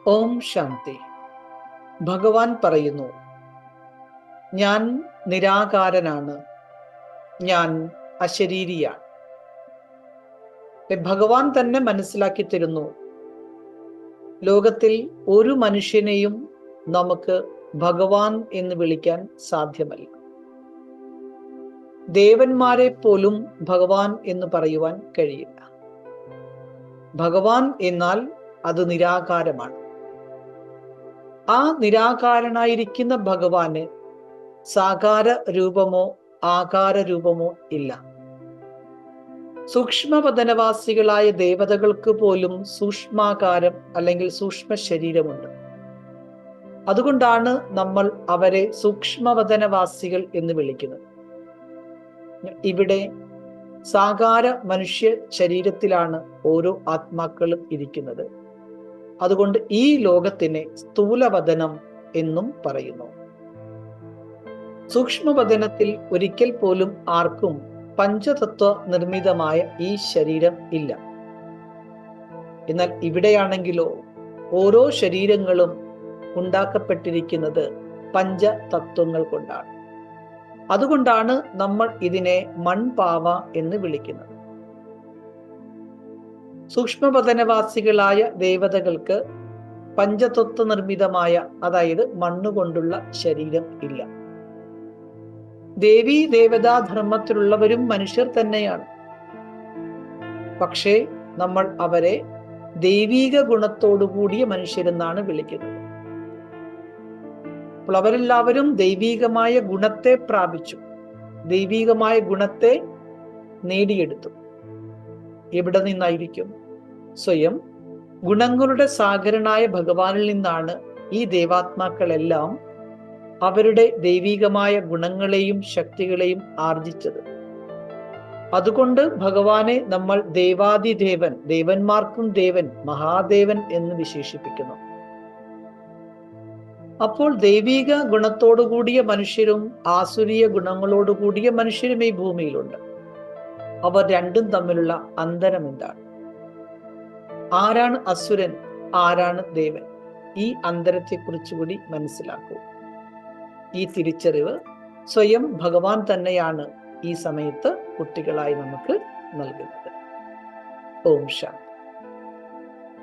ഓം ശാന്തി. ഭഗവാൻ പറയുന്നു, ഞാൻ നിരാകാരനാണ്, ഞാൻ അശരീരിയാണ്. ഭഗവാൻ തന്നെ മനസ്സിലാക്കി തരുന്നു, ലോകത്തിൽ ഒരു മനുഷ്യനെയും നമുക്ക് ഭഗവാൻ എന്ന് വിളിക്കാൻ സാധ്യമല്ല. ദേവന്മാരെ പോലും ഭഗവാൻ എന്ന് പറയുവാൻ കഴിയില്ല. ഭഗവാൻ എന്നാൽ അത് നിരാകാരമാണ്. ആ നിരാകാരനായിരിക്കുന്ന ഭഗവാന് സാകാര രൂപമോ ആകാര രൂപമോ ഇല്ല. സൂക്ഷ്മവദനവാസികളായ ദേവതകൾക്ക് പോലും സൂക്ഷ്മാകാരം അല്ലെങ്കിൽ സൂക്ഷ്മ ശരീരമുണ്ട്. അതുകൊണ്ടാണ് നമ്മൾ അവരെ സൂക്ഷ്മവദനവാസികൾ എന്ന് വിളിക്കുന്നത്. ഇവിടെ സാകാര മനുഷ്യ ശരീരത്തിലാണ് ഓരോ ആത്മാക്കളും ഇരിക്കുന്നത്. അതുകൊണ്ട് ഈ ലോകത്തിനെ സ്ഥൂലവദനം എന്നും പറയുന്നു. സൂക്ഷ്മവദനത്തിൽ ഒരിക്കൽ പോലും ആർക്കും പഞ്ചതത്വ നിർമ്മിതമായ ഈ ശരീരം ഇല്ല. എന്നാൽ ഇവിടെയാണെങ്കിലോ ഓരോ ശരീരങ്ങളും ഉണ്ടാക്കപ്പെട്ടിരിക്കുന്നത് പഞ്ചതത്വങ്ങൾ കൊണ്ടാണ്. അതുകൊണ്ടാണ് നമ്മൾ ഇതിനെ മൺപാവ എന്ന് വിളിക്കുന്നത്. സൂക്ഷ്മവദനവാസികളായ ദേവതകൾക്ക് പഞ്ചതത്വ നിർമ്മിതമായ, അതായത് മണ്ണുകൊണ്ടുള്ള ശരീരം ഇല്ല. ദേവീ ദേവതാധർമ്മത്തിലുള്ളവരും മനുഷ്യർ തന്നെയാണ്. പക്ഷേ നമ്മൾ അവരെ ദൈവീക ഗുണത്തോടുകൂടിയ മനുഷ്യരെന്നാണ് വിളിക്കുന്നത്. അപ്പോൾ അവരെല്ലാവരും ദൈവീകമായ ഗുണത്തെ പ്രാപിച്ചു, ദൈവീകമായ ഗുണത്തെ നേടിയെടുത്തു. എവിടെ നിന്നായിരിക്കും? സ്വയം ഗുണങ്ങളുടെ സാഗരനായ ഭഗവാനിൽ നിന്നാണ് ഈ ദേവാത്മാക്കളെല്ലാം അവരുടെ ദൈവീകമായ ഗുണങ്ങളെയും ശക്തികളെയും ആർജിച്ചത്. അതുകൊണ്ട് ഭഗവാനെ നമ്മൾ ദേവാദിദേവൻ, ദേവന്മാർക്കും ദേവൻ, മഹാദേവൻ എന്ന് വിശേഷിപ്പിക്കുന്നു. അപ്പോൾ ദൈവീക ഗുണത്തോടുകൂടിയ മനുഷ്യരും ആസുരീയ ഗുണങ്ങളോടുകൂടിയ മനുഷ്യരും ഈ ഭൂമിയിലുണ്ട്. അവർ രണ്ടും തമ്മിലുള്ള അന്തരം എന്താണ്? ആരാണ് അസുരൻ, ആരാണ് ദേവൻ? ഈ അന്തരത്തെക്കുറിച്ച് കൂടി മനസ്സിലാക്കൂ. ഈ തിരിച്ചറിവ് സ്വയം ഭഗവാൻ തന്നെയാണ് ഈ സമയത്ത് കുട്ടികളായി നമുക്ക് നൽകുന്നത്. ഓം ശാന്തി.